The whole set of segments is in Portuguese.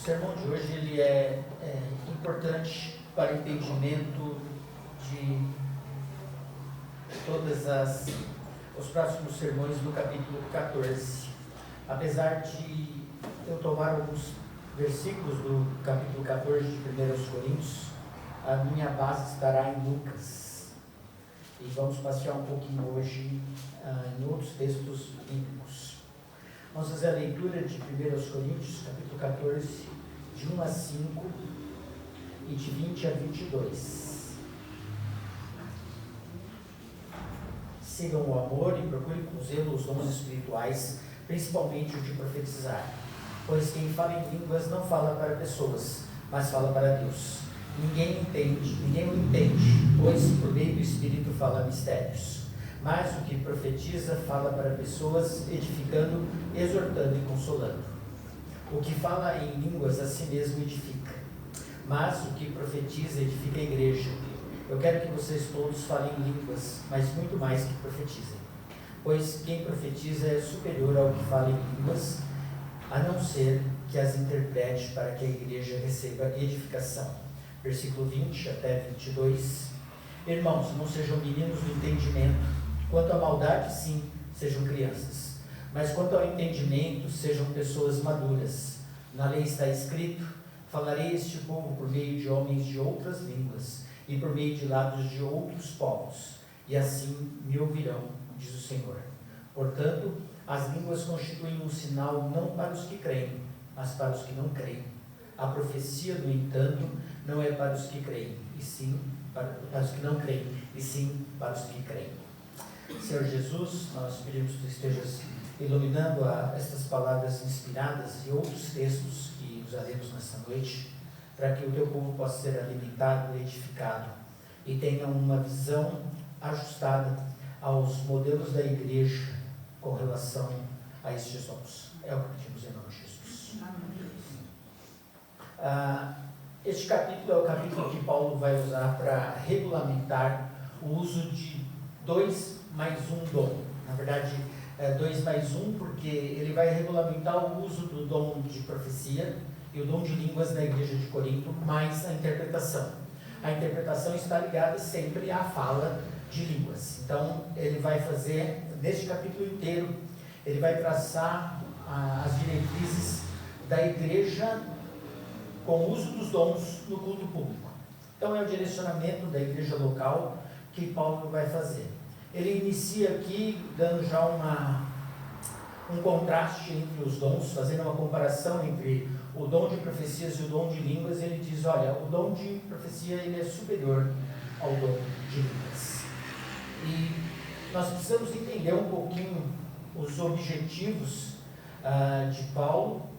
sermão de hoje ele é importante para o entendimento de todos os próximos sermões do capítulo 14. Apesar de eu tomar alguns versículos do capítulo 14 de 1 Coríntios, a minha base estará em Lucas. E vamos passear um pouquinho hoje em outros textos bíblicos. Vamos fazer a leitura de 1 Coríntios, capítulo 14, de 1 a 5 e de 20 a 22. Sigam o amor e procurem com zelo os dons espirituais, principalmente o de profetizar. Pois quem fala em línguas não fala para pessoas, mas fala para Deus. Ninguém o entende, pois por meio do Espírito fala mistérios. Mas o que profetiza fala para pessoas, edificando, exortando e consolando. O que fala em línguas a si mesmo edifica, mas o que profetiza edifica a igreja. Eu quero que vocês todos falem em línguas, mas muito mais que profetizem. Pois quem profetiza é superior ao que fala em línguas, a não ser que as interprete para que a igreja receba edificação. Versículo 20 até 22. Irmãos, não sejam meninos do entendimento. Quanto à maldade, sim, sejam crianças. Mas quanto ao entendimento, sejam pessoas maduras. Na lei está escrito: falarei este povo por meio de homens de outras línguas e por meio de lados de outros povos, e assim me ouvirão, diz o Senhor. Portanto, as línguas constituem um sinal não para os que creem, mas para os que não creem. A profecia, no entanto, não é para os que creem, e sim para os que não creem, e sim para os que creem. Senhor Jesus, nós pedimos que tu estejas iluminando estas palavras inspiradas e outros textos que usaremos nesta noite, para que o teu povo possa ser alimentado e edificado e tenha uma visão ajustada aos modelos da igreja com relação a estes dons. É o que pedimos em nome de Jesus. Este capítulo é o capítulo que Paulo vai usar para regulamentar o uso de 2 mais 1 dom. Na verdade, 2 mais 1, porque ele vai regulamentar o uso do dom de profecia e o dom de línguas na igreja de Corinto, mais a interpretação. A interpretação está ligada sempre à fala de línguas. Então, ele vai fazer, neste capítulo inteiro, ele vai traçar as diretrizes da igreja com o uso dos dons no culto público. Então, é o direcionamento da igreja local que Paulo vai fazer. Ele inicia aqui dando já um contraste entre os dons, fazendo uma comparação entre o dom de profecias e o dom de línguas. Ele diz, olha, o dom de profecia ele é superior ao dom de línguas. E nós precisamos entender um pouquinho os objetivos de Paulo,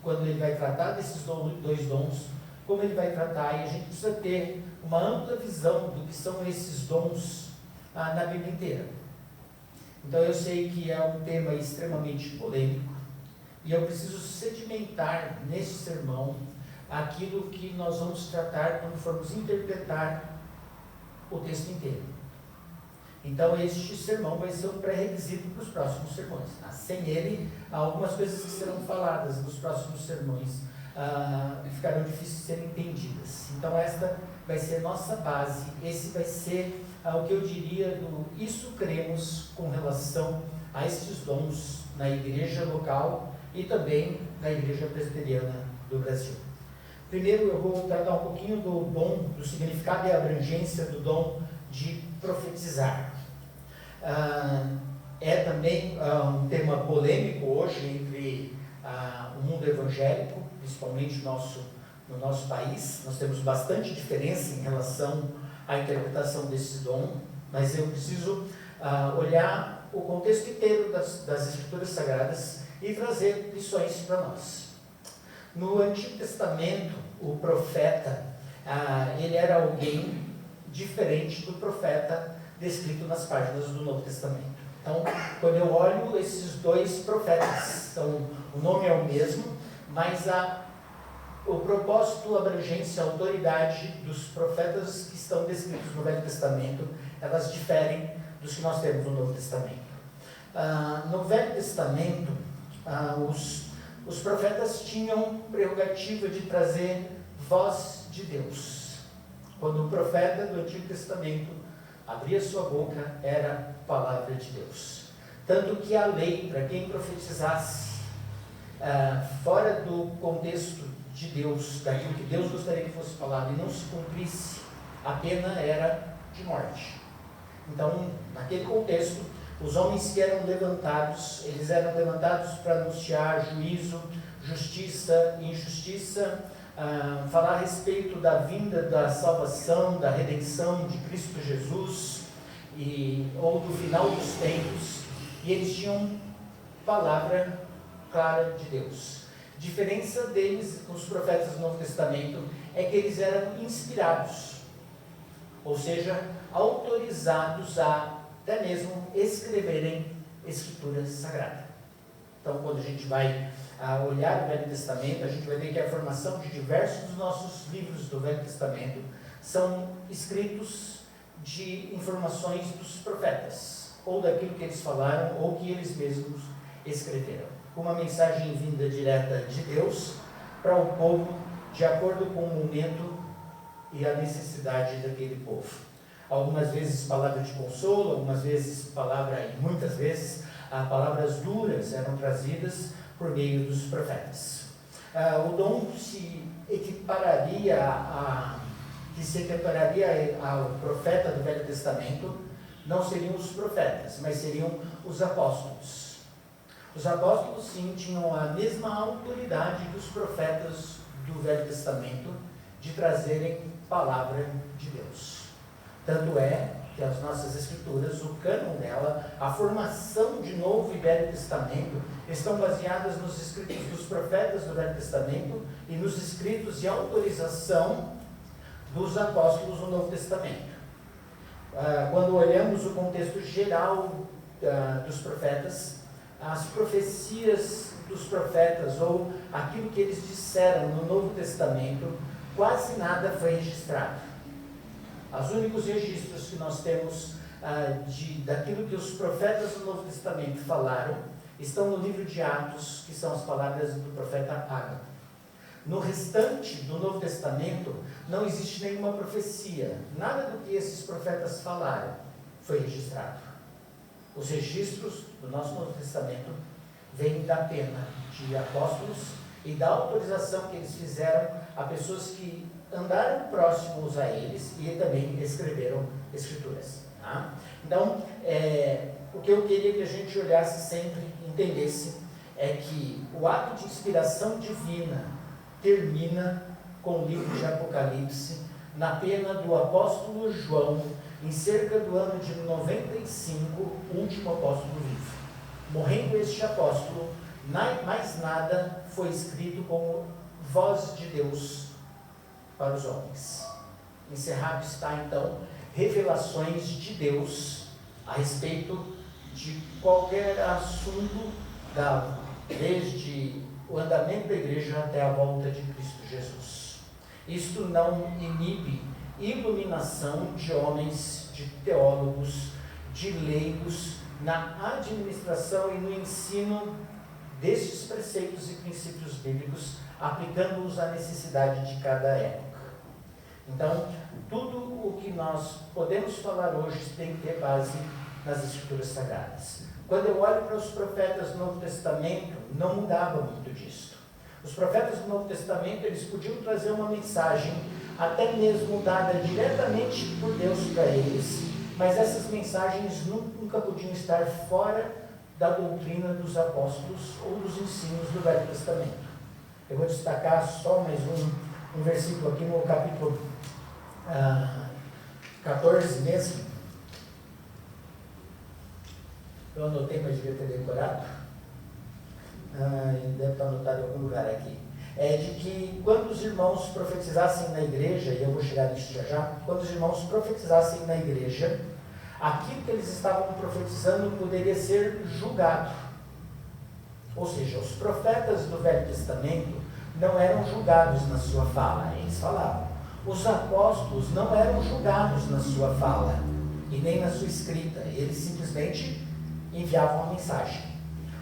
quando ele vai tratar desses 2 dons, como ele vai tratar, e a gente precisa ter uma ampla visão do que são esses dons na Bíblia inteira. Então eu sei que é um tema extremamente polêmico, e eu preciso sedimentar neste sermão aquilo que nós vamos tratar quando formos interpretar o texto inteiro. Então este sermão vai ser um pré-requisito para os próximos sermões. Sem ele, algumas coisas que serão faladas nos próximos sermões ficarão difíceis de serem entendidas. Então esta vai ser nossa base, esse vai ser o que eu diria do isso cremos com relação a estes dons na igreja local e também na igreja presbiteriana do Brasil. Primeiro eu vou tratar um pouquinho do dom, do significado e abrangência do dom de profetizar. É também um tema polêmico hoje entre o mundo evangélico, principalmente no nosso país. Nós temos bastante diferença em relação à interpretação desse dom, mas eu preciso olhar o contexto inteiro das Escrituras Sagradas e trazer lições para nós. No Antigo Testamento, o profeta, ele era alguém diferente do profeta descrito nas páginas do Novo Testamento. Então, quando eu olho esses 2 profetas, então, o nome é o mesmo, mas o propósito, a abrangência, a autoridade dos profetas que estão descritos no Velho Testamento, elas diferem dos que nós temos no Novo Testamento. No Velho Testamento, os os profetas tinham prerrogativa de trazer voz de Deus. Quando o profeta do Antigo Testamento abria sua boca, era palavra de Deus. Tanto que a lei, para quem profetizasse fora do contexto de Deus, daquilo que Deus gostaria que fosse falado, e não se cumprisse, a pena era de morte. Então, naquele contexto, os homens que eram levantados, eles eram levantados para anunciar juízo, justiça e injustiça, falar a respeito da vinda da salvação, da redenção de Cristo Jesus, ou do final dos tempos, e eles tinham palavra clara de Deus. A diferença deles com os profetas do Novo Testamento é que eles eram inspirados, ou seja, autorizados a até mesmo escreverem Escritura Sagrada. Então, quando a gente vai olhar o Velho Testamento, a gente vai ver que a formação de diversos dos nossos livros do Velho Testamento são escritos de informações dos profetas, ou daquilo que eles falaram, ou que eles mesmos escreveram. Uma mensagem vinda direta de Deus para o povo, de acordo com o momento e a necessidade daquele povo. Algumas vezes palavra de consolo, algumas vezes e muitas vezes palavras duras eram trazidas por meio dos profetas. O dom se equipararia ao profeta do Velho Testamento, não seriam os profetas, mas seriam os apóstolos. Os apóstolos, sim, tinham a mesma autoridade que os profetas do Velho Testamento de trazerem palavra de Deus. Tanto é que as nossas escrituras, o cânon dela, a formação de Novo e Velho Testamento, estão baseadas nos escritos dos profetas do Velho Testamento e nos escritos de autorização dos apóstolos do Novo Testamento. Quando olhamos o contexto geral dos profetas, as profecias dos profetas, ou aquilo que eles disseram no Novo Testamento, quase nada foi registrado. Os únicos registros que nós temos daquilo que os profetas do Novo Testamento falaram estão no livro de Atos, que são as palavras do profeta Ágabo. No restante do Novo Testamento não existe nenhuma profecia, nada do que esses profetas falaram foi registrado. Os registros do nosso Novo Testamento vêm da pena de apóstolos e da autorização que eles fizeram a pessoas que andaram próximos a eles e também escreveram escrituras. Tá? Então, o que eu queria que a gente olhasse sempre, entendesse, é que o ato de inspiração divina termina com o livro de Apocalipse, na pena do apóstolo João, em cerca do ano de 95, o último apóstolo vivo. Morrendo este apóstolo, mais nada foi escrito como voz de Deus para os homens. Encerrado está, então, revelações de Deus a respeito de qualquer assunto, desde o andamento da igreja até a volta de Cristo Jesus. Isto não inibe iluminação de homens, de teólogos, de leigos, na administração e no ensino destes preceitos e princípios bíblicos, aplicando-os à necessidade de cada época. Então, tudo o que nós podemos falar hoje tem que ter base nas Escrituras Sagradas. Quando eu olho para os profetas do Novo Testamento, não mudava muito disso. Os profetas do Novo Testamento, eles podiam trazer uma mensagem, até mesmo dada diretamente por Deus para eles, mas essas mensagens nunca podiam estar fora da doutrina dos apóstolos ou dos ensinos do Velho Testamento. Eu vou destacar só mais um versículo aqui no capítulo 14 mesmo. Eu anotei, mas devia ter decorado. Deve estar anotado em algum lugar aqui. É de que quando os irmãos profetizassem na igreja, e eu vou chegar nisso já, quando os irmãos profetizassem na igreja, aquilo que eles estavam profetizando poderia ser julgado. Ou seja, os profetas do Velho Testamento não eram julgados na sua fala, eles falavam. Os apóstolos não eram julgados na sua fala e nem na sua escrita, eles simplesmente enviavam a mensagem.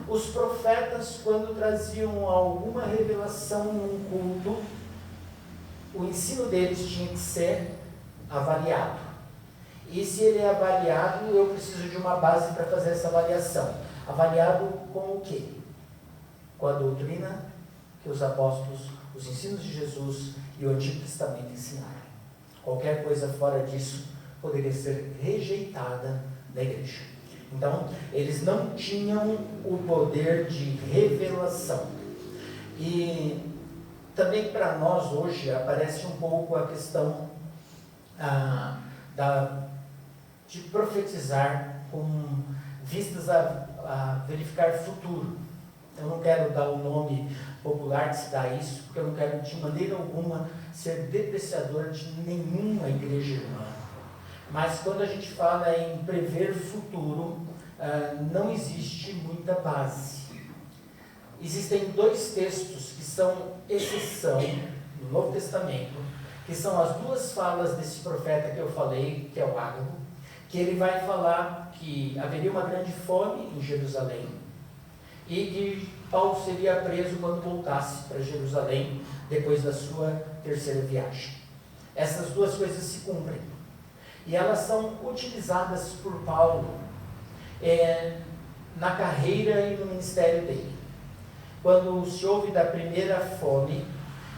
os profetas, quando traziam alguma revelação num culto, o ensino deles tinha que ser avaliado. E se ele é avaliado, eu preciso de uma base para fazer essa avaliação. Avaliado com o quê? Com a doutrina que os apóstolos, os ensinos de Jesus e o Antigo Testamento ensinaram. Qualquer coisa fora disso poderia ser rejeitada da igreja. Então, eles não tinham o poder de revelação. E também para nós hoje aparece um pouco a questão de profetizar com vistas a verificar futuro. Eu não quero dar o nome popular que se dá a isso, porque eu não quero de maneira alguma ser depreciador de nenhuma igreja irmã. Mas quando a gente fala em prever futuro, não existe muita base. Existem dois textos que são exceção no Novo Testamento, que são as duas falas desse profeta que eu falei, que é o Ágabo, que ele vai falar que haveria uma grande fome em Jerusalém e que Paulo seria preso quando voltasse para Jerusalém depois da sua terceira viagem. Essas duas coisas se cumprem. E elas são utilizadas por Paulo na carreira e no ministério dele. Quando se ouve da primeira fome,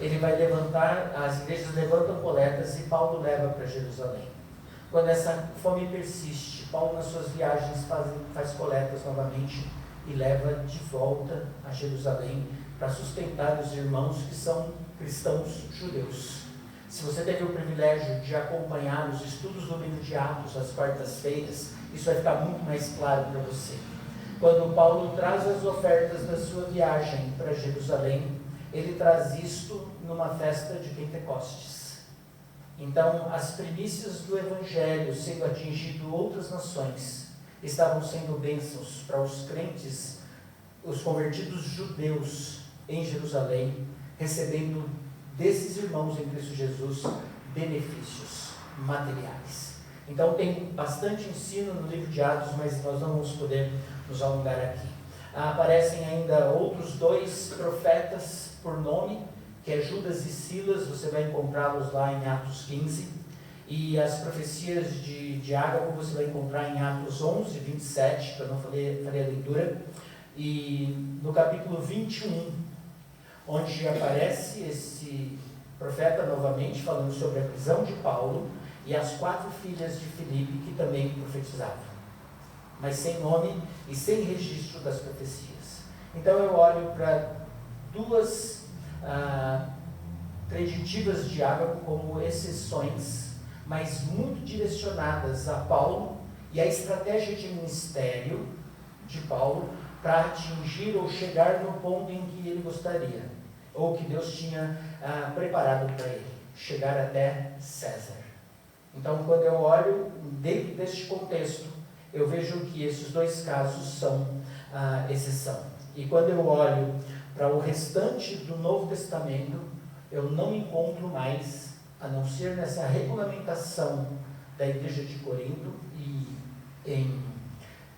ele vai levantar, as igrejas levantam coletas e Paulo leva para Jerusalém. Quando essa fome persiste, Paulo nas suas viagens faz coletas novamente e leva de volta a Jerusalém para sustentar os irmãos que são cristãos judeus. Se você teve o privilégio de acompanhar os estudos do livro de Atos às quartas-feiras, isso vai ficar muito mais claro para você. Quando Paulo traz as ofertas da sua viagem para Jerusalém, ele traz isto numa festa de Pentecostes. Então, as primícias do Evangelho sendo atingido outras nações, estavam sendo bênçãos para os crentes, os convertidos judeus em Jerusalém, recebendo desses irmãos em Cristo Jesus benefícios materiais. Então tem bastante ensino no livro de Atos, mas nós não vamos poder nos alongar aqui. Aparecem ainda outros dois profetas por nome, que é Judas e Silas, você vai encontrá-los lá em Atos 15, e as profecias de Ágabo você vai encontrar em Atos 11, 27, para não fazer a leitura, e no capítulo 21, onde aparece esse profeta novamente falando sobre a prisão de Paulo e as 4 filhas de Filipe que também profetizavam, mas sem nome e sem registro das profecias. Então eu olho para duas preditivas de Ágabo como exceções, mas muito direcionadas a Paulo e a estratégia de ministério de Paulo para atingir ou chegar no ponto em que ele gostaria, ou que Deus tinha preparado para ele, chegar até César. Então, quando eu olho dentro deste contexto, eu vejo que esses dois casos são exceção. E quando eu olho para o restante do Novo Testamento, eu não encontro mais, a não ser nessa regulamentação da igreja de Corinto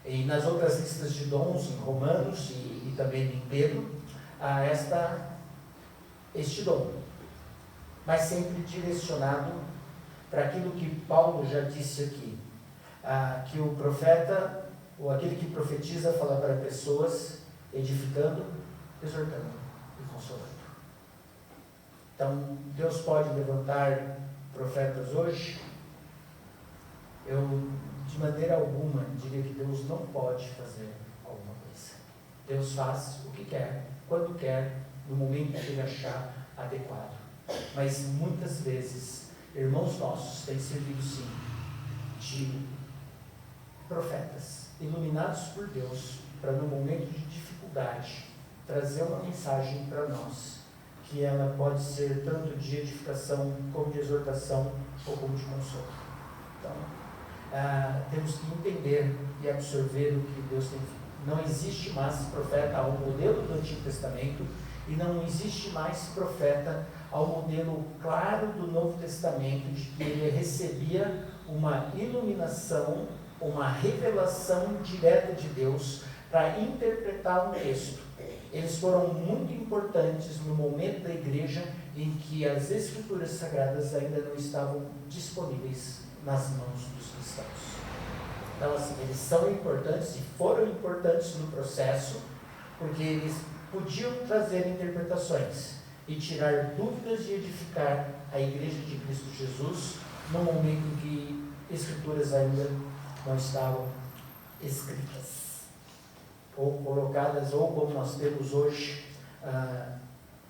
e nas outras listas de dons, em Romanos e também em Pedro, este dom, mas sempre direcionado para aquilo que Paulo já disse aqui, que o profeta, ou aquele que profetiza, fala para pessoas, edificando, exortando e consolando. Então, Deus pode levantar profetas hoje? Eu, de maneira alguma, diria que Deus não pode fazer alguma coisa. Deus faz o que quer, quando quer, no momento que ele achar adequado. Mas muitas vezes, irmãos nossos têm servido sim de profetas, iluminados por Deus, para no momento de dificuldade, trazer uma mensagem para nós, que ela pode ser tanto de edificação, como de exortação, ou como de consolo. Então, temos que entender e absorver o que Deus tem feito. Não existe mais profeta ao modelo do Antigo Testamento, e não existe mais profeta ao modelo claro do Novo Testamento, de que ele recebia uma iluminação uma revelação direta de Deus para interpretar um texto. Eles foram muito importantes no momento da igreja em que as escrituras sagradas ainda não estavam disponíveis nas mãos dos cristãos. Então, assim, eles são importantes e foram importantes no processo, porque eles podiam trazer interpretações e tirar dúvidas e edificar a igreja de Cristo Jesus no momento em que escrituras ainda não estavam escritas, ou colocadas, ou como nós temos hoje.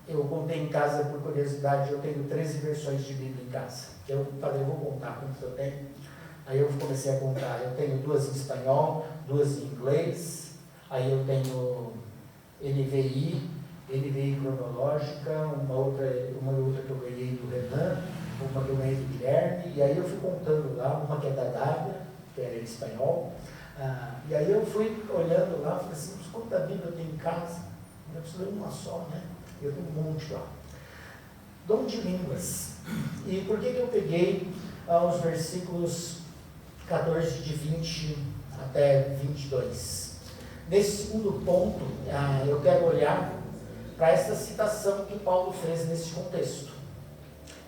Eu contei em casa, por curiosidade, eu tenho 13 versões de Bíblia em casa. Eu falei, eu vou contar quantas eu tenho. Aí eu comecei a contar. Eu tenho 2 em espanhol, 2 em inglês, aí eu tenho NVI cronológica, uma outra que eu ganhei do Renan, uma que eu ganhei do Guilherme, e aí eu fui contando lá, uma que é da Dália, que era em espanhol, e aí eu fui olhando lá, falei assim, quanta Bíblia eu tenho em casa? Eu preciso ler uma só, né? Eu tenho um monte lá. Dom de línguas. E por que eu peguei os versículos 14 de 20 até 22? Nesse segundo ponto, eu quero olhar para essa citação que Paulo fez nesse contexto.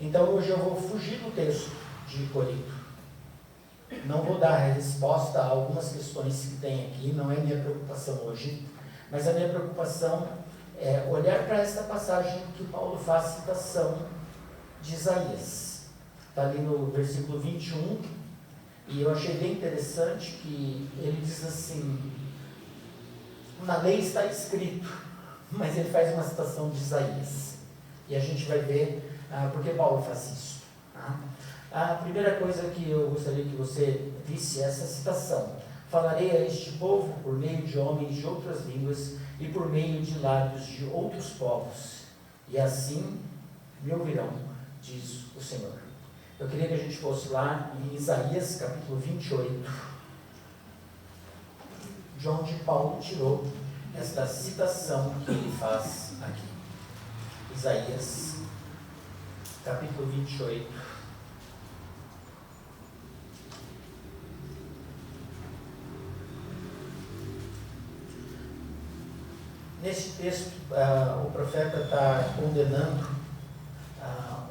Então hoje eu vou fugir do texto de Corinto. Não vou dar a resposta a algumas questões que tem aqui, não é minha preocupação hoje, mas a minha preocupação é olhar para essa passagem que Paulo faz citação de Isaías. Está ali no versículo 21, e eu achei bem interessante que ele diz assim, na lei está escrito, mas ele faz uma citação de Isaías. E a gente vai ver por que Paulo faz isso. Tá? A primeira coisa que eu gostaria que você visse é essa citação. Falarei a este povo por meio de homens de outras línguas e por meio de lábios de outros povos. E assim me ouvirão, diz o Senhor. Eu queria que a gente fosse lá em Isaías capítulo 28, de onde Paulo tirou esta citação que ele faz aqui. Isaías capítulo 28. Neste texto, o profeta está condenando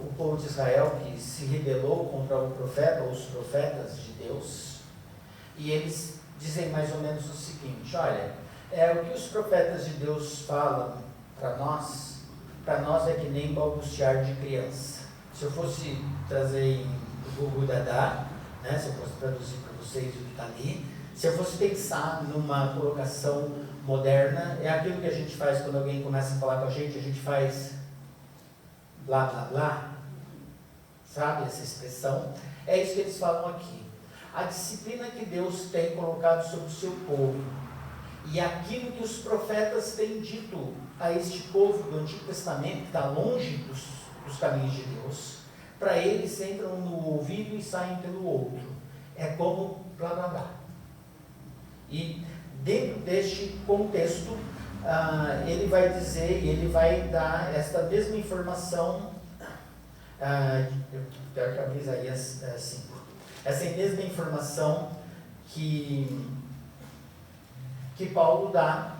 o povo de Israel que se rebelou contra o profeta, ou os profetas de Deus, e eles dizem mais ou menos o seguinte: olha, o que os profetas de Deus falam para nós é que nem balbuciar de criança. Se eu fosse trazer em Google Dadá, né, se eu fosse traduzir para vocês o que está ali, se eu fosse pensar numa colocação moderna, é aquilo que a gente faz quando alguém começa a falar com a gente faz blá blá blá, sabe essa expressão? É isso que eles falam aqui. A disciplina que Deus tem colocado sobre o seu povo e aquilo que os profetas têm dito a este povo do Antigo Testamento, que está longe dos caminhos de Deus, para eles entram no ouvido e saem pelo outro. É como blá blá blá. E dentro deste contexto, ele vai dizer, e ele vai dar esta mesma informação, eu quero que abrir Isaías 5, essa mesma informação que Paulo dá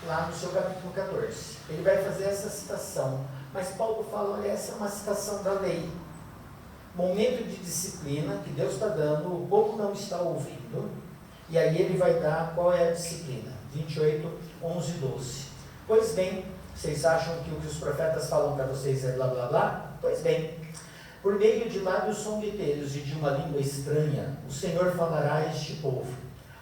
lá no seu capítulo 14. Ele vai fazer essa citação, mas Paulo fala, olha, essa é uma citação da lei. Momento de disciplina que Deus está dando, o povo não está ouvindo, e aí ele vai dar qual é a disciplina. 28, 11 e 12. Pois bem, vocês acham que o que os profetas falam para vocês é blá blá blá? Pois bem, por meio de lábios zombeteiros e de uma língua estranha, o Senhor falará a este povo,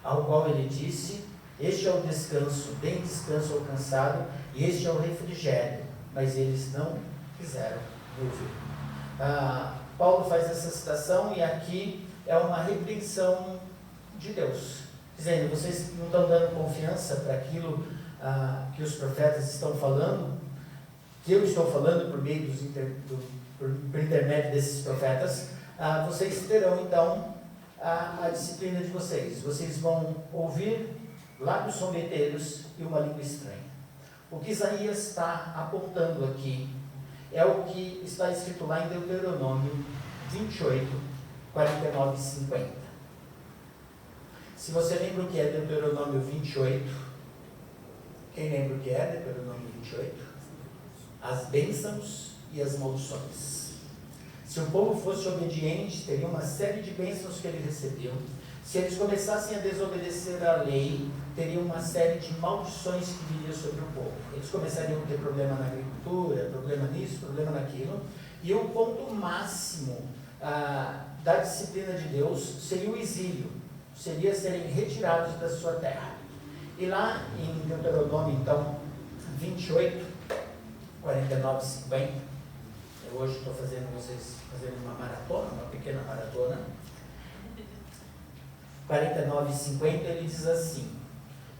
ao qual ele disse: este é o descanso, bem descanso alcançado, e este é o refrigério, mas eles não quiseram ouvir. Paulo faz essa citação, e aqui é uma repreensão de Deus, dizendo, vocês não estão dando confiança para aquilo que os profetas estão falando, que eu estou falando por meio por intermédio desses profetas, vocês terão então a disciplina de vocês vão ouvir lábios zombeteiros e uma língua estranha. O que Isaías está apontando aqui é o que está escrito lá em Deuteronômio 28, 49 e 50. Se você lembra o que é Deuteronômio 28, quem lembra o que é Deuteronômio 28? As bênçãos e as maldições. Se o povo fosse obediente, teria uma série de bênçãos que ele recebeu. Se eles começassem a desobedecer a lei, teria uma série de maldições que viriam sobre o povo. Eles começariam a ter problema na agricultura, problema nisso, problema naquilo. E o ponto máximo da disciplina de Deus seria o exílio, seria serem retirados da sua terra. E lá em Deuteronômio, então, 28, 49 e 50, eu hoje estou fazendo vocês fazendo uma maratona, uma pequena maratona. 49 e 50, ele diz assim: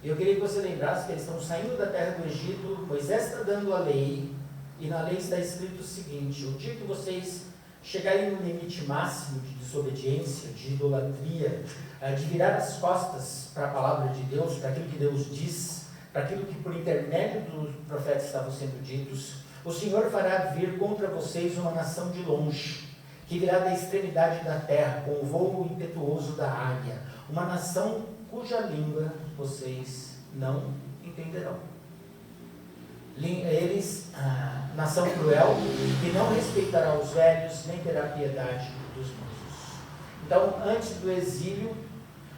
eu queria que você lembrasse que eles estão saindo da terra do Egito, Moisés está dando a lei, e na lei está escrito o seguinte: o dia que vocês chegarem no limite máximo de desobediência, de idolatria, de virar as costas para a palavra de Deus, para aquilo que Deus diz, para aquilo que por intermédio dos profetas estavam sendo ditos, o Senhor fará vir contra vocês uma nação de longe, que virá da extremidade da terra, com o voo impetuoso da águia, uma nação cuja língua vocês não entenderão. Eles, nação cruel, que não respeitará os velhos, nem terá piedade dos moços. Então, antes do exílio,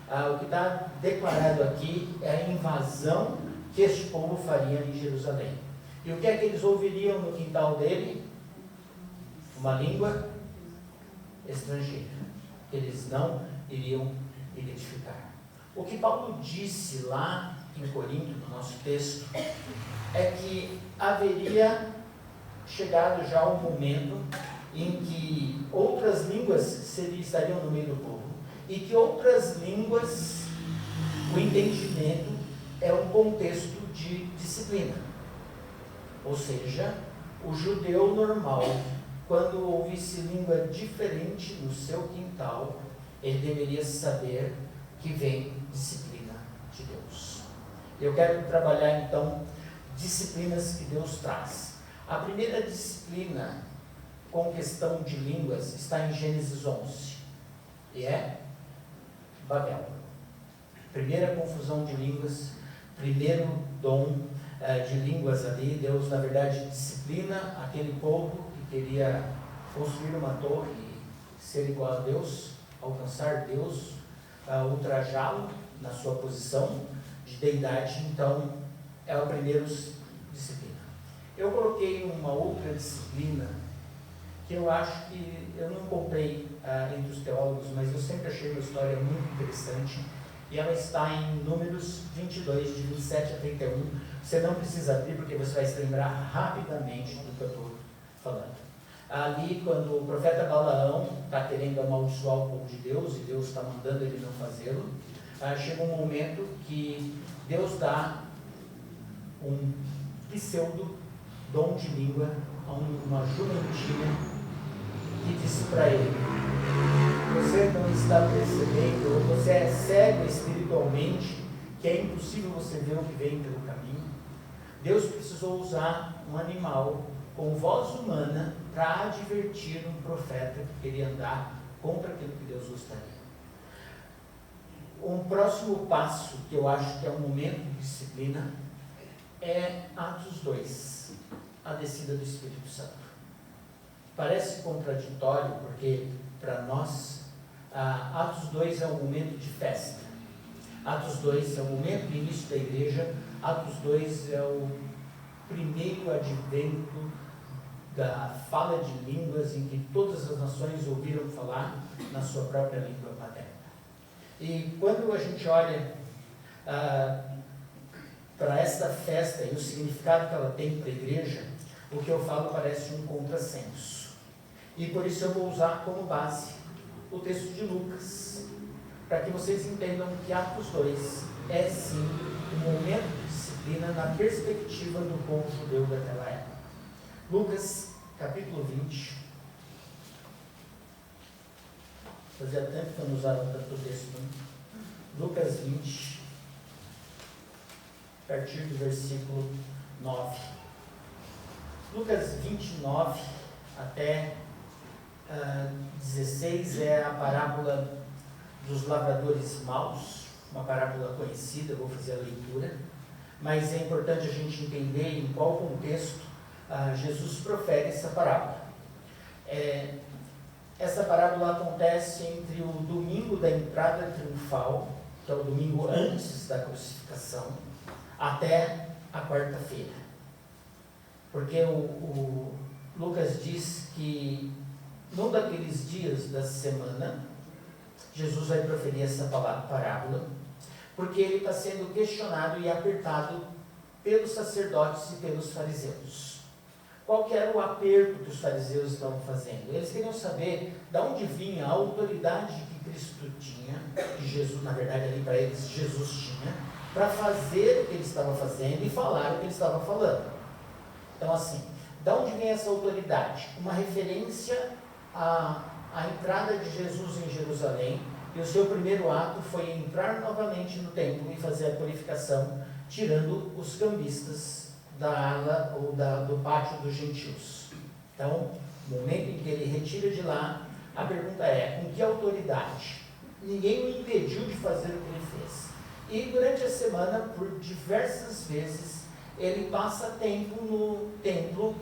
o que está declarado aqui é a invasão que este povo faria em Jerusalém. E o que é que eles ouviriam no quintal dele? Uma língua estrangeira, que eles não iriam identificar. O que Paulo disse lá em Corinto, no nosso texto, é que haveria chegado já um momento em que outras línguas estariam no meio do povo, e que outras línguas, o entendimento é um contexto de disciplina. Ou seja, o judeu normal, quando ouvisse língua diferente no seu quintal, ele deveria saber que vem disciplina de Deus. Eu quero trabalhar então disciplinas que Deus traz. A primeira disciplina com questão de línguas está em Gênesis 11, e é Babel. Primeira confusão de línguas, primeiro dom de línguas ali. Deus, na verdade, disciplina aquele povo que queria construir uma torre e ser igual a Deus, alcançar Deus, ultrajá-lo na sua posição de deidade. Então, é a primeira disciplina. Eu coloquei uma outra disciplina que eu acho que eu não comprei entre os teólogos, mas eu sempre achei uma história muito interessante, e ela está em Números 22, de 27 a 31. Você não precisa abrir, porque você vai se lembrar rapidamente do que eu estou falando. Ali, quando o profeta Balaão está querendo amaldiçoar o povo de Deus, e Deus está mandando ele não fazê-lo, chega um momento que Deus dá um pseudo dom de língua a uma jumentinha, que disse para ele: você não está percebendo, ou você é cego espiritualmente, que é impossível você ver o que vem pelo caminho? Deus precisou usar um animal com voz humana para advertir um profeta que queria andar contra aquilo que Deus gostaria. Um próximo passo, que eu acho que é um momento de disciplina, é Atos 2, a descida do Espírito Santo. Parece contraditório, porque para nós, Atos 2 é um momento de festa. Atos 2 é o momento do início da igreja. Atos 2 é o primeiro advento da fala de línguas, em que todas as nações ouviram falar na sua própria língua materna. E quando a gente olha para esta festa e o significado que ela tem para a igreja, o que eu falo parece um contrassenso. E por isso eu vou usar como base o texto de Lucas, para que vocês entendam que Atos 2 é sim um momento de disciplina na perspectiva do povo judeu daquela época. Lucas, capítulo 20. Fazia tempo que eu não usava tanto texto, né? Lucas 20, a partir do versículo 9. Lucas 29 até 16 é a parábola dos lavradores maus, uma parábola conhecida, vou fazer a leitura, mas é importante a gente entender em qual contexto Jesus profere essa parábola. Essa parábola acontece entre o domingo da entrada triunfal, que é o domingo antes da crucificação, até a quarta-feira. Porque o Lucas diz que num daqueles dias da semana, Jesus vai proferir essa parábola, porque ele está sendo questionado e apertado pelos sacerdotes e pelos fariseus. Qual que era o aperto que os fariseus estavam fazendo? Eles queriam saber de onde vinha a autoridade que Cristo tinha, que Jesus, na verdade, ali para eles, Jesus tinha, para fazer o que ele estava fazendo e falar o que ele estava falando. Então, assim, de onde vem essa autoridade? Uma referência à entrada de Jesus em Jerusalém, e o seu primeiro ato foi entrar novamente no templo e fazer a purificação, tirando os cambistas da ala ou do pátio dos gentios. Então, no momento em que ele retira de lá, a pergunta é, com que autoridade? Ninguém o impediu de fazer o que ele fez. E durante a semana, por diversas vezes, ele passa tempo no templo,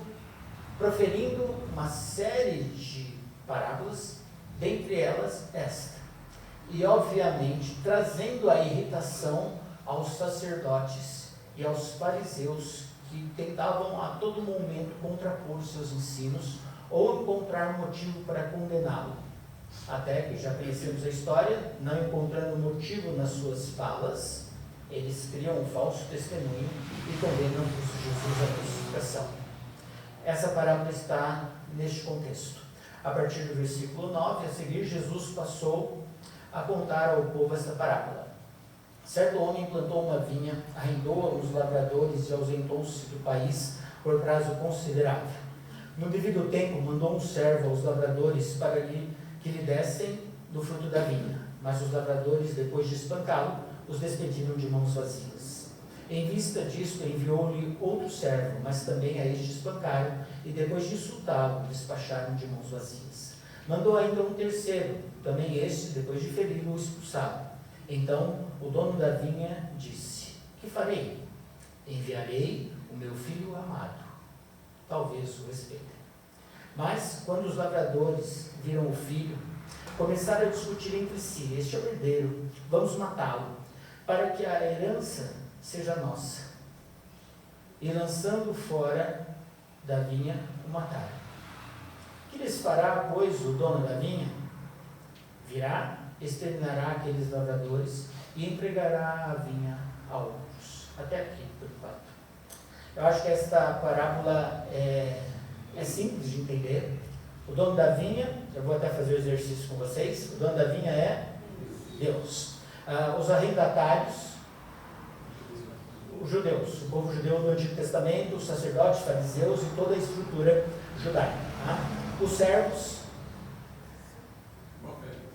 proferindo uma série de parábolas, dentre elas esta. E, obviamente, trazendo a irritação aos sacerdotes e aos fariseus, que tentavam a todo momento contrapor os seus ensinos ou encontrar motivo para condená-lo. Até que já conhecemos a história, não encontrando motivo nas suas falas, eles criam um falso testemunho e condenam Jesus à crucificação. Essa parábola está neste contexto. A partir do versículo 9, a seguir, Jesus passou a contar ao povo esta parábola. Certo homem plantou uma vinha, arrendou-a aos lavradores e ausentou-se do país por prazo considerável. No devido tempo, mandou um servo aos lavradores para que lhe dessem do fruto da vinha. Mas os lavradores, depois de espancá-lo, os despediram de mãos vazias. Em vista disto, enviou-lhe outro servo, mas também a este espancaram, e depois de insultá-lo, despacharam de mãos vazias. Mandou ainda um terceiro, também este, depois de feri-lo, expulsado. Então o dono da vinha disse: que farei? Enviarei o meu filho amado, talvez o respeitem. Mas quando os lavradores viram o filho, começaram a discutir entre si: este é o herdeiro, vamos matá-lo, para que a herança seja nossa. E lançando fora da vinha, o mataram. Que lhes fará, pois, o dono da vinha? Virá, exterminará aqueles lavradores e entregará a vinha a outros. Até aqui, por enquanto. Eu acho que esta parábola é simples de entender. O dono da vinha, eu vou até fazer o exercício com vocês, o dono da vinha é Deus. Os arrendatários, os judeus, o povo judeu do Antigo Testamento, os sacerdotes, fariseus e toda a estrutura judaica. Os servos,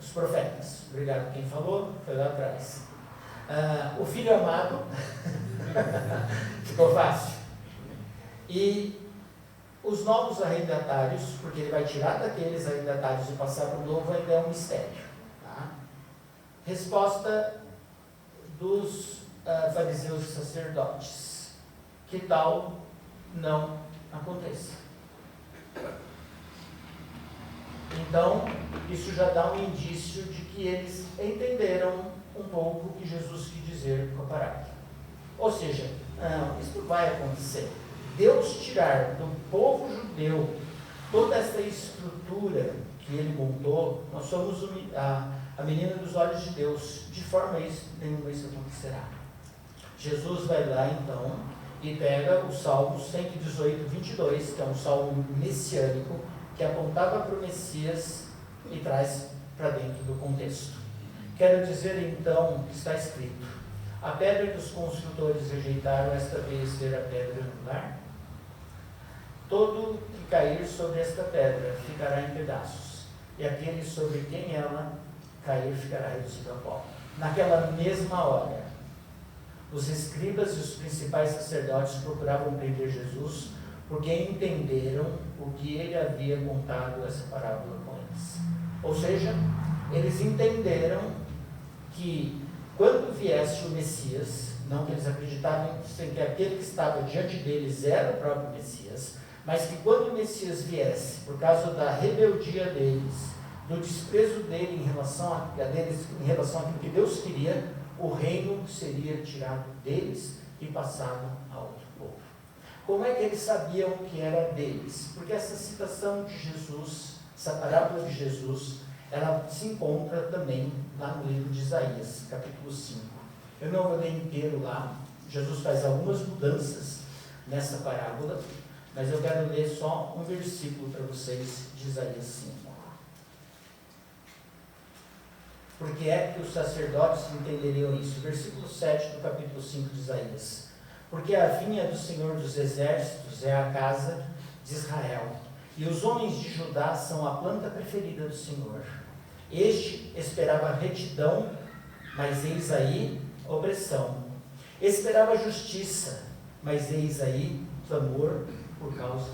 os profetas. Obrigado quem falou, foi lá atrás. O filho amado, ficou fácil. E os novos arrendatários, porque ele vai tirar daqueles arrendatários e passar para o novo, ainda é um mistério. Tá? Resposta dos fariseus e sacerdotes: que tal não aconteça. Então, isso já dá um indício de que eles entenderam um pouco o que Jesus quis dizer com a parábola. Ou seja, isso não vai acontecer. Deus tirar do povo judeu toda essa estrutura que ele montou, nós somos a menina dos olhos de Deus. De forma nenhuma isso acontecerá. Jesus vai lá então e pega o Salmo 118, 22, que é um salmo messiânico, que apontava para o Messias e traz para dentro do contexto. Quero dizer então que está escrito: a pedra que os construtores rejeitaram, esta vez ser a pedra angular. Todo que cair sobre esta pedra ficará em pedaços, e aquele sobre quem ela cair ficará reduzido a pó. Naquela mesma hora, os escribas e os principais sacerdotes procuravam prender Jesus, porque entenderam o que ele havia contado essa parábola com eles. Ou seja, eles entenderam que quando viesse o Messias, não que eles acreditavam que aquele que estava diante deles era o próprio Messias, mas que quando o Messias viesse, por causa da rebeldia deles, do desprezo dele em relação àquilo que Deus queria, o reino seria tirado deles e passado a outro povo. Como é que eles sabiam que era deles? Porque essa citação de Jesus, essa parábola de Jesus, ela se encontra também lá no livro de Isaías, capítulo 5. Eu não vou ler inteiro lá, Jesus faz algumas mudanças nessa parábola, mas eu quero ler só um versículo para vocês de Isaías 5. Porque é que os sacerdotes entenderiam isso? Versículo 7 do capítulo 5 de Isaías. Porque a vinha do Senhor dos Exércitos é a casa de Israel, e os homens de Judá são a planta preferida do Senhor. Este esperava retidão, mas eis aí opressão. Esperava justiça, mas eis aí clamor por causa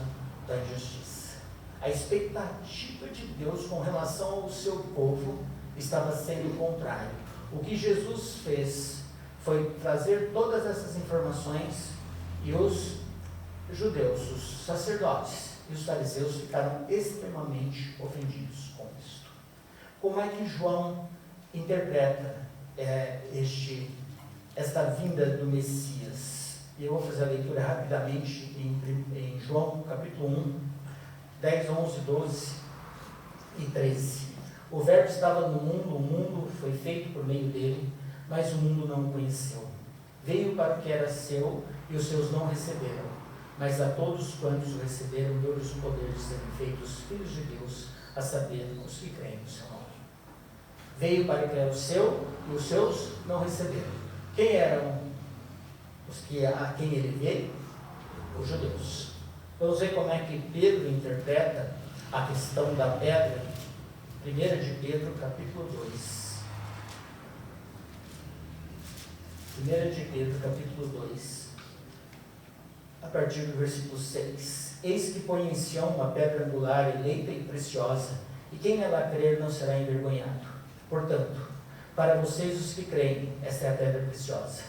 da injustiça. A expectativa de Deus com relação ao seu povo estava sendo contrário. O que Jesus fez foi trazer todas essas informações, e os judeus, os sacerdotes e os fariseus ficaram extremamente ofendidos com isto. Como é que João interpreta esta vinda do Messias? Eu vou fazer a leitura rapidamente em João capítulo 1, 10, 11, 12 e 13. O verbo estava no mundo, o mundo foi feito por meio dele, mas o mundo não o conheceu. Veio para o que era seu, e os seus não receberam. Mas a todos quantos o receberam, deu-lhes o poder de serem feitos filhos de Deus, a saber, os que creem no seu nome. Veio para o que era o seu, e os seus não receberam. Quem eram a quem ele veio? Os judeus. Vamos ver como é que Pedro interpreta a questão da pedra. 1 de Pedro, capítulo 2. 1 de Pedro, capítulo 2, a partir do versículo 6. Eis que põe em Sião uma pedra angular, eleita e preciosa, e quem nela crer não será envergonhado. Portanto, para vocês os que creem, esta é a pedra preciosa.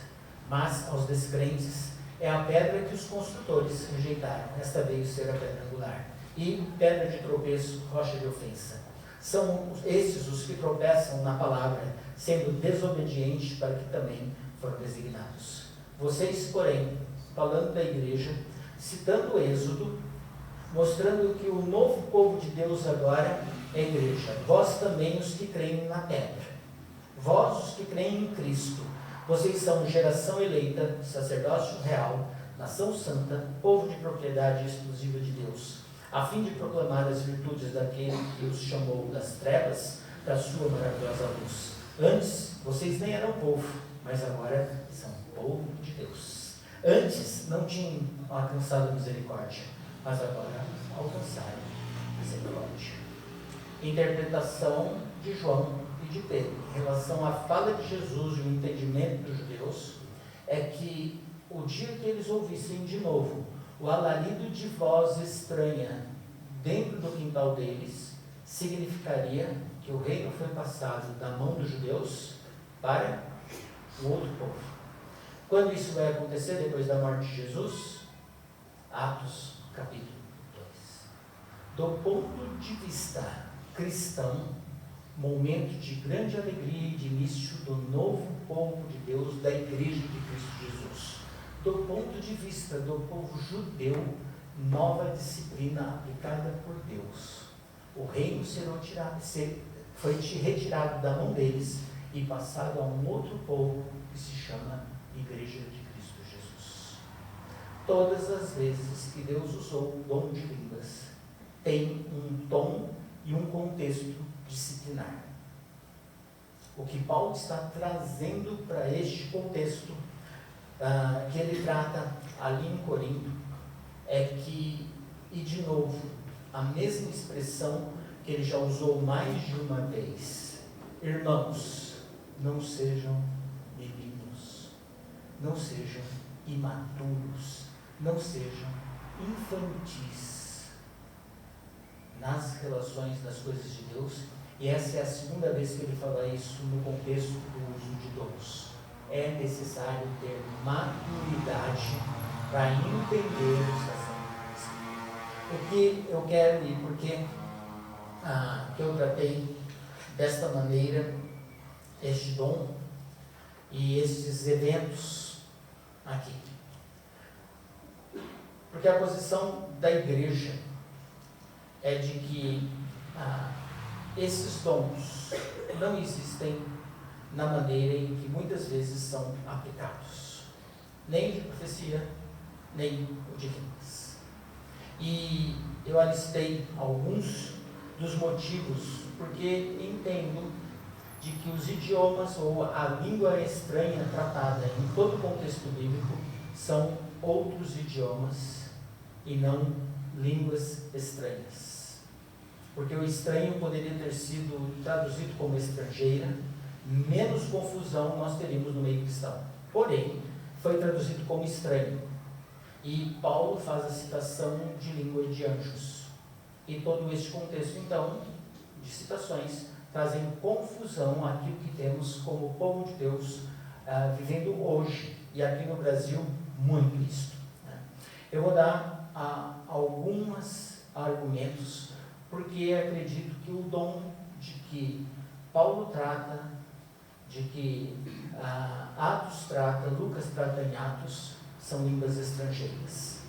Mas aos descrentes é a pedra que os construtores rejeitaram. Esta veio ser a pedra angular. E pedra de tropeço, rocha de ofensa. São esses os que tropeçam na palavra, sendo desobedientes para que também foram designados. Vocês, porém, falando da igreja, citando o Êxodo, mostrando que o novo povo de Deus agora é a igreja. Vós também os que creem na pedra. Vós os que creem em Cristo. Vocês são geração eleita, sacerdócio real, nação santa, povo de propriedade exclusiva de Deus, a fim de proclamar as virtudes daquele que os chamou das trevas para a sua maravilhosa luz. Antes, vocês nem eram povo, mas agora são povo de Deus. Antes, não tinham alcançado misericórdia, mas agora alcançaram misericórdia. Interpretação de João e de Pedro em relação à fala de Jesus e o entendimento dos judeus é que o dia que eles ouvissem de novo o alarido de voz estranha dentro do quintal deles, significaria que o reino foi passado da mão dos judeus para o outro povo. Quando isso vai acontecer depois da morte de Jesus? Atos capítulo 2. Do ponto de vista cristão, momento de grande alegria e de início do novo povo de Deus, da igreja de Cristo Jesus. Do ponto de vista do povo judeu, nova disciplina aplicada por Deus. O reino foi retirado da mão deles e passado a um outro povo que se chama Igreja de Cristo Jesus. Todas as vezes que Deus usou o dom de línguas, tem um tom e um contexto disciplinar. O que Paulo está trazendo para este contexto, que ele trata ali em Corinto, é que, e de novo, a mesma expressão que ele já usou mais de uma vez: irmãos, não sejam meninos, não sejam imaturos, não sejam infantis nas relações das coisas de Deus E essa é a segunda vez que ele fala isso no contexto do uso de dons. É necessário ter maturidade para entender os sacramentos. O que eu quero e por que eu tratei desta maneira este dom e estes eventos aqui? Porque a posição da igreja é de que esses dons não existem na maneira em que muitas vezes são aplicados, nem de profecia, nem de línguas. E eu alistei alguns dos motivos, porque entendo de que os idiomas ou a língua estranha tratada em todo o contexto bíblico são outros idiomas e não línguas estranhas. Porque o estranho poderia ter sido traduzido como estrangeira, menos confusão nós teríamos no meio cristão. Porém, foi traduzido como estranho. E Paulo faz a citação de língua de anjos. E todo este contexto, então, de citações, trazem confusão àquilo que temos como povo de Deus vivendo hoje. E aqui no Brasil, muito isto. Eu vou dar alguns argumentos, porque acredito que o dom de que Paulo trata, de que Atos trata, Lucas trata em Atos, são línguas estrangeiras.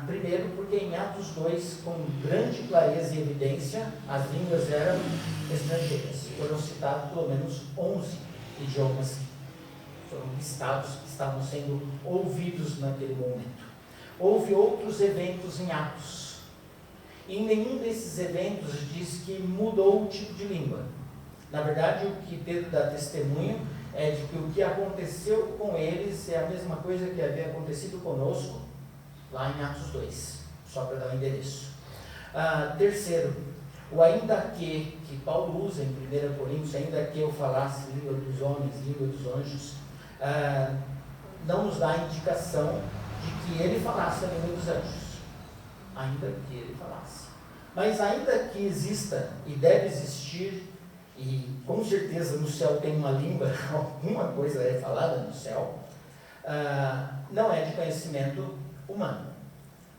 Primeiro, porque em Atos 2, com grande clareza e evidência, as línguas eram estrangeiras. Foram citados pelo menos 11 idiomas, foram listados que estavam sendo ouvidos naquele momento. Houve outros eventos em Atos. Em nenhum desses eventos diz que mudou o tipo de língua. Na verdade, o que Pedro dá testemunho é de que o que aconteceu com eles é a mesma coisa que havia acontecido conosco lá em Atos 2, só para dar um endereço. Terceiro, o ainda que Paulo usa em 1 Coríntios, ainda que eu falasse língua dos homens, língua dos anjos, não nos dá indicação de que ele falasse a língua dos anjos. Ainda que ele falasse. Mas ainda que exista e deve existir, e com certeza no céu tem uma língua, alguma coisa é falada no céu, não é de conhecimento humano.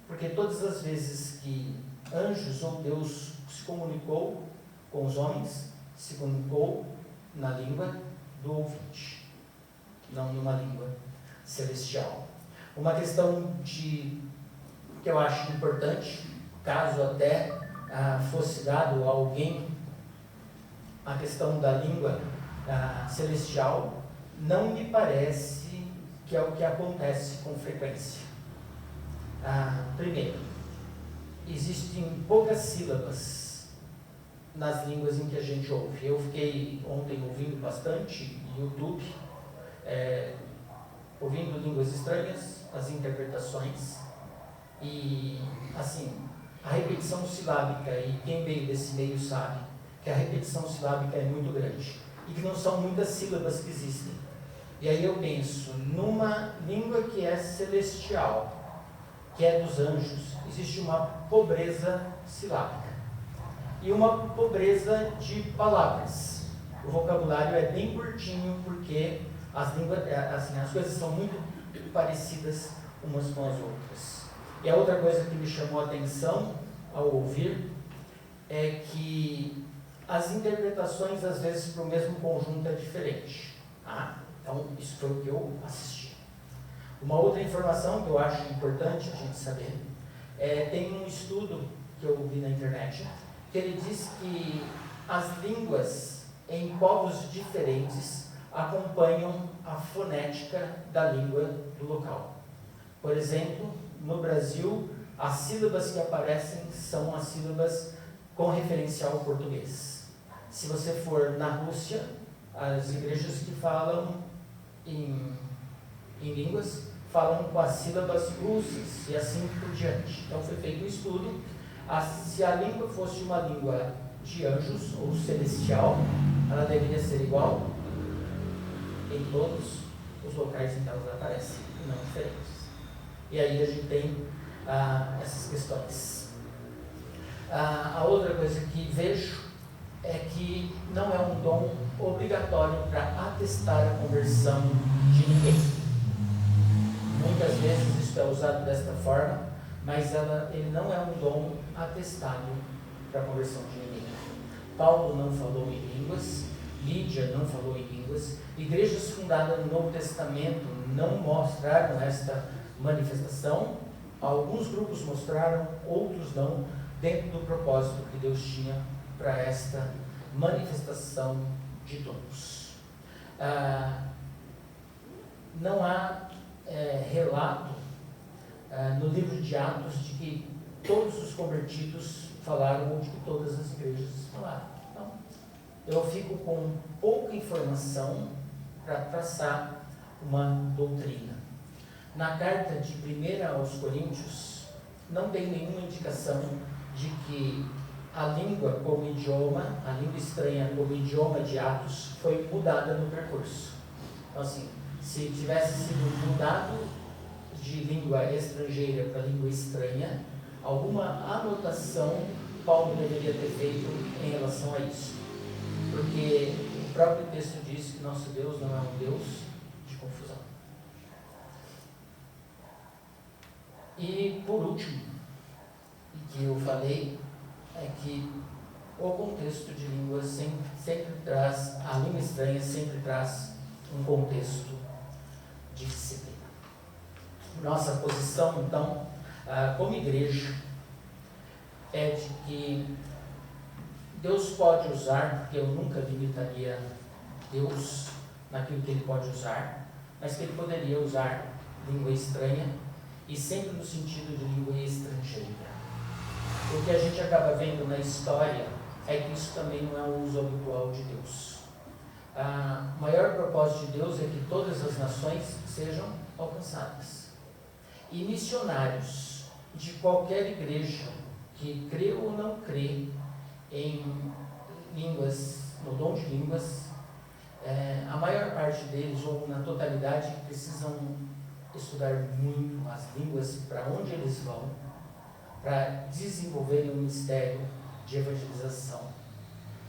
Porque todas as vezes que anjos ou Deus se comunicou com os homens, se comunicou na língua do ouvinte, não numa língua celestial. Uma questão que eu acho importante, caso até fosse dado a alguém a questão da língua celestial, não me parece que é o que acontece com frequência. Primeiro, existem poucas sílabas nas línguas em que a gente ouve. Eu fiquei ontem ouvindo bastante YouTube, ouvindo línguas estranhas, as interpretações, e assim, a repetição silábica, e quem veio desse meio sabe que a repetição silábica é muito grande e que não são muitas sílabas que existem. E aí eu penso, numa língua que é celestial, que é dos anjos, existe uma pobreza silábica e uma pobreza de palavras. O vocabulário é bem curtinho, porque as línguas, as coisas são muito parecidas umas com as outras. E a outra coisa que me chamou a atenção ao ouvir é que as interpretações, às vezes, para o mesmo conjunto é diferente. Então, isso foi o que eu assisti. Uma outra informação que eu acho importante a gente saber, tem um estudo que eu vi na internet, que ele diz que as línguas em povos diferentes acompanham a fonética da língua do local. Por exemplo, no Brasil, as sílabas que aparecem são as sílabas com referencial ao português. Se você for na Rússia, as igrejas que falam em línguas falam com as sílabas russas e assim por diante. Então foi feito um estudo, se a língua fosse uma língua de anjos ou celestial, ela deveria ser igual em todos os locais em que elas aparecem, e não diferentes. E aí a gente tem essas questões. A outra coisa que vejo é que não é um dom obrigatório para atestar a conversão de ninguém. Muitas vezes isso é usado desta forma, mas ele não é um dom atestado para a conversão de ninguém. Paulo não falou em línguas, Lídia não falou em línguas, igrejas fundadas no Novo Testamento não mostraram esta manifestação, alguns grupos mostraram, outros não, dentro do propósito que Deus tinha para esta manifestação de dons. Não há relato no livro de Atos de que todos os convertidos falaram ou de que todas as igrejas falaram. Então, eu fico com pouca informação para traçar uma doutrina. Na carta de 1 aos Coríntios, não tem nenhuma indicação de que a língua como idioma, a língua estranha como idioma de Atos, foi mudada no percurso. Então, assim, se tivesse sido mudado de língua estrangeira para língua estranha, alguma anotação Paulo deveria ter feito em relação a isso. Porque o próprio texto diz que nosso Deus não é um Deus de confusão. E por último, que eu falei, é que o contexto de língua sempre traz, a língua estranha sempre traz um contexto de disciplina. Nossa posição, então, como igreja, é de que Deus pode usar, porque eu nunca limitaria Deus naquilo que Ele pode usar, mas que Ele poderia usar língua estranha, e sempre no sentido de língua estrangeira. O que a gente acaba vendo na história é que isso também não é o uso habitual de Deus. O maior propósito de Deus é que todas as nações sejam alcançadas. E missionários de qualquer igreja que crê ou não crê em línguas, no dom de línguas, a maior parte deles, ou na totalidade, precisam estudar muito as línguas para onde eles vão, para desenvolverem um ministério de evangelização.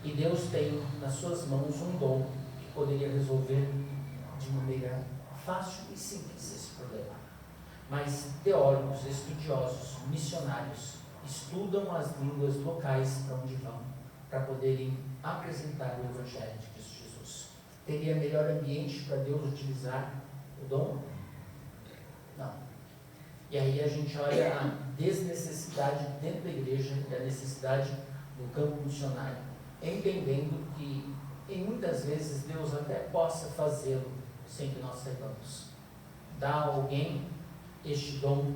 E Deus tem nas suas mãos um dom que poderia resolver de maneira fácil e simples esse problema. Mas teólogos, estudiosos, missionários estudam as línguas locais para onde vão, para poderem apresentar o Evangelho de Cristo Jesus. Teria melhor ambiente para Deus utilizar o dom? Não. E aí a gente olha a desnecessidade dentro da igreja e a necessidade no campo missionário, entendendo que, em muitas vezes, Deus até possa fazê-lo sem que nós saibamos. Dá a alguém este dom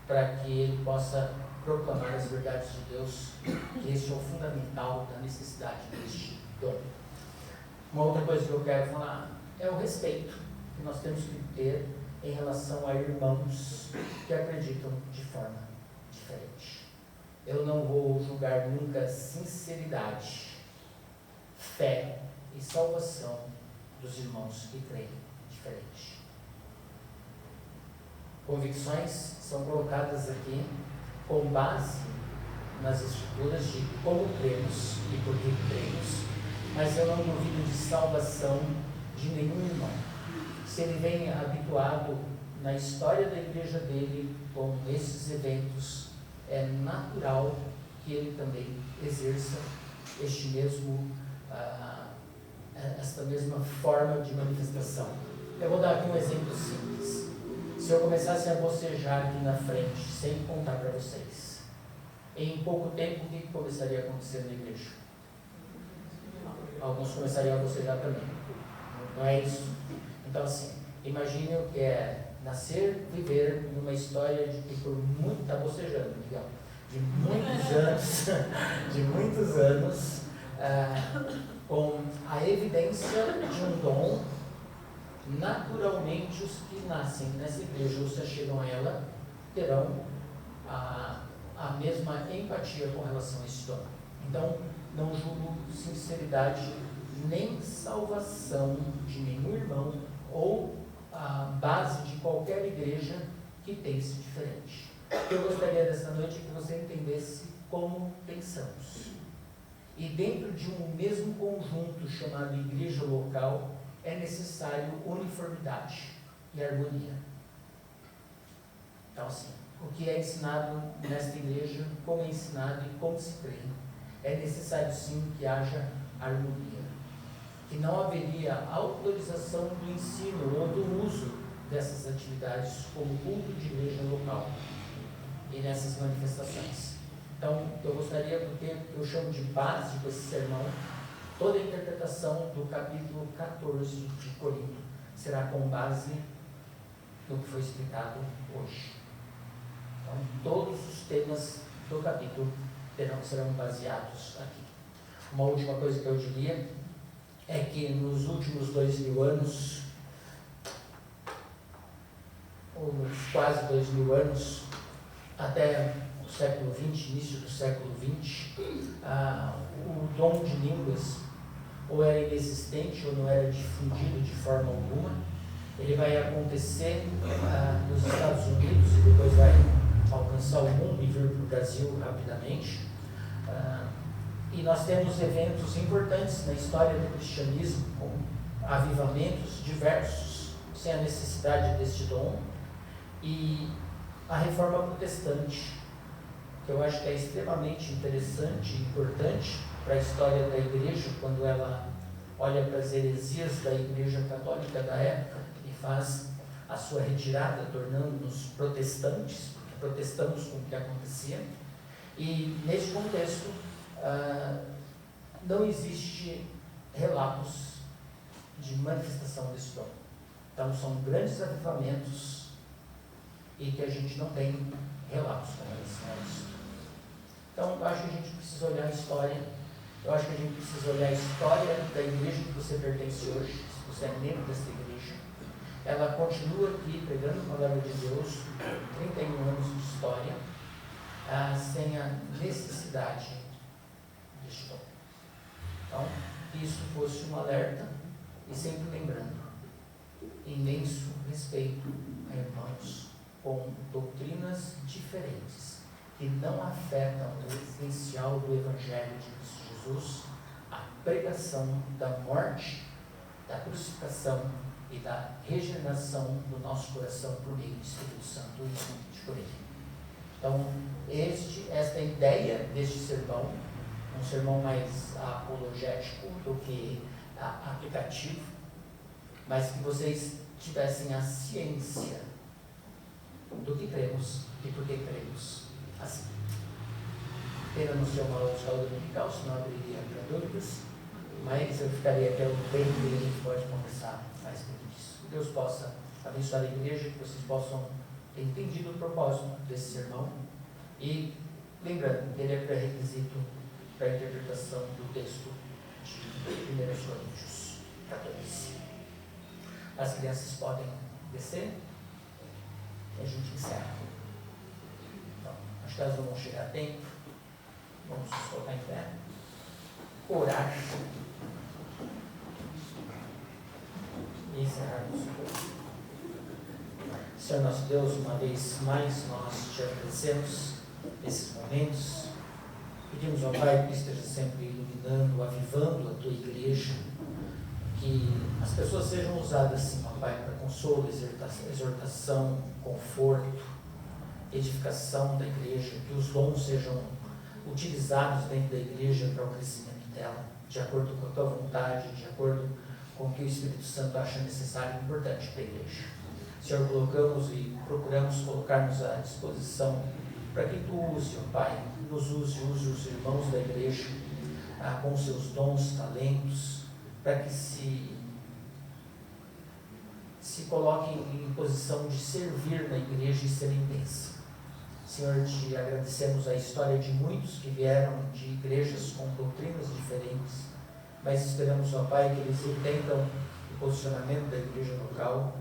para que ele possa proclamar as verdades de Deus, que este é o fundamental da necessidade deste dom. Uma outra coisa que eu quero falar é o respeito que nós temos que ter em relação a irmãos que acreditam de forma diferente. Eu não vou julgar nunca sinceridade, fé e salvação dos irmãos que creem diferente. Convicções são colocadas aqui com base nas escrituras de como cremos e por que cremos, mas eu não duvido de salvação de nenhum irmão. Se ele vem habituado na história da igreja dele com esses eventos, é natural que ele também exerça esta mesma forma de manifestação. Eu vou dar aqui um exemplo simples. Se eu começasse a bocejar aqui na frente, sem contar para vocês, em pouco tempo, o que começaria a acontecer na igreja? Alguns começariam a bocejar também. Não é isso? Então, assim, imagine o que é nascer, viver numa história de que por muito, está bocejando, Miguel, de muitos anos, com a evidência de um dom. Naturalmente, os que nascem nessa igreja ou se chegam a ela, terão a mesma empatia com relação a esse dom. Então, não julgo sinceridade nem salvação de nenhum irmão ou a base de qualquer igreja que pense diferente. Eu gostaria dessa noite que você entendesse como pensamos. E dentro de um mesmo conjunto chamado igreja local, é necessário uniformidade e harmonia. Então, assim, o que é ensinado nesta igreja, como é ensinado e como se crê, é necessário sim que haja harmonia. Que não haveria autorização do ensino ou do uso dessas atividades como culto de igreja local e nessas manifestações. Então, eu gostaria, porque eu chamo de básico esse sermão, toda a interpretação do capítulo 14 de Corinto será com base no que foi explicado hoje. Então, todos os temas do capítulo serão baseados aqui. Uma última coisa que eu diria é que nos últimos 2000 anos, ou nos quase 2000 anos, até o século XX, início do século XX, o dom de línguas ou era inexistente ou não era difundido de forma alguma. Ele vai acontecer nos Estados Unidos e depois vai alcançar o mundo e vir para o Brasil rapidamente. E nós temos eventos importantes na história do cristianismo, com avivamentos diversos, sem a necessidade deste dom, e a reforma protestante, que eu acho que é extremamente interessante e importante para a história da igreja, quando ela olha para as heresias da igreja católica da época e faz a sua retirada, tornando-nos protestantes, porque protestamos com o que acontecia. E nesse contexto, não existe relatos de manifestação desse dom. Então são grandes avivamentos e que a gente não tem relatos com relação a isso. Então eu acho que a gente precisa olhar a história, eu acho que a gente precisa olhar a história da igreja que você pertence hoje, se você é membro dessa igreja. Ela continua aqui pregando a palavra de Deus, 31 anos de história, sem a necessidade deste dom. Então, que isso fosse um alerta e sempre lembrando, imenso respeito a irmãos com doutrinas diferentes que não afetam o essencial do Evangelho de Cristo Jesus, a pregação da morte, da crucificação e da regeneração do nosso coração por meio do Espírito Santo e de por ele. Então, esta ideia deste sermão, um sermão mais apologético do que aplicativo, mas que vocês tivessem a ciência do que cremos e por que cremos assim. Pena não ser uma aula de escola dominical, senão abriria para dúvidas, mas eu ficaria até o tempo e a gente pode conversar mais sobre isso. Que Deus possa abençoar a igreja, que vocês possam ter entendido o propósito desse sermão e lembrando que ele é pré-requisito para a interpretação do texto de 1 Coríntios 14. As crianças podem descer e a gente encerra. Então, acho que elas não vão chegar a tempo. Vamos nos colocar em pé. Orar. E encerrarmos o culto. Senhor nosso Deus, uma vez mais nós te agradecemos esses momentos. Pedimos ao Pai que esteja sempre iluminando, avivando a tua igreja, que as pessoas sejam usadas assim, ó Pai, para consolo, exortação, conforto, edificação da igreja, que os dons sejam utilizados dentro da igreja para o crescimento dela, de acordo com a tua vontade, de acordo com o que o Espírito Santo acha necessário e importante para a igreja. Senhor, colocamos e procuramos colocar-nos à disposição para que tu use, ó Pai, nos use os irmãos da igreja com seus dons, talentos, para que se coloquem em posição de servir na igreja e serem bênção. Senhor, te agradecemos a história de muitos que vieram de igrejas com doutrinas diferentes, mas esperamos, ó Pai, que eles entendam o posicionamento da igreja local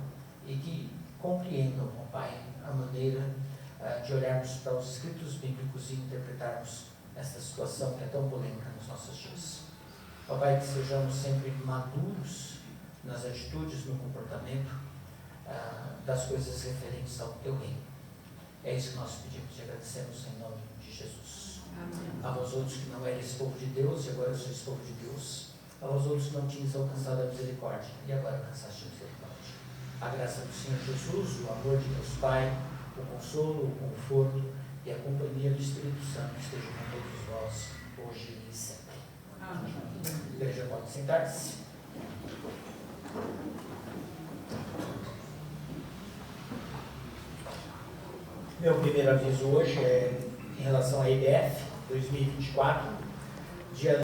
e que compreendam, ó Pai, a maneira de olharmos para os escritos bíblicos e interpretarmos esta situação que é tão polêmica nos nossos dias. Ó Pai, que sejamos sempre maduros nas atitudes, no comportamento das coisas referentes ao teu reino. É isso que nós pedimos e agradecemos em nome de Jesus. Aos outros que não eram esse povo de Deus, e agora eu sou esse povo de Deus. Aos outros que não tinhas alcançado a misericórdia, e agora alcançaste a misericórdia. A graça do Senhor Jesus, o amor de Deus Pai, o consolo, o conforto e a companhia do Espírito Santo esteja com todos vós, hoje e sempre. Amém. A igreja pode sentar-se. Meu primeiro aviso hoje é em relação à IBF 2024, dia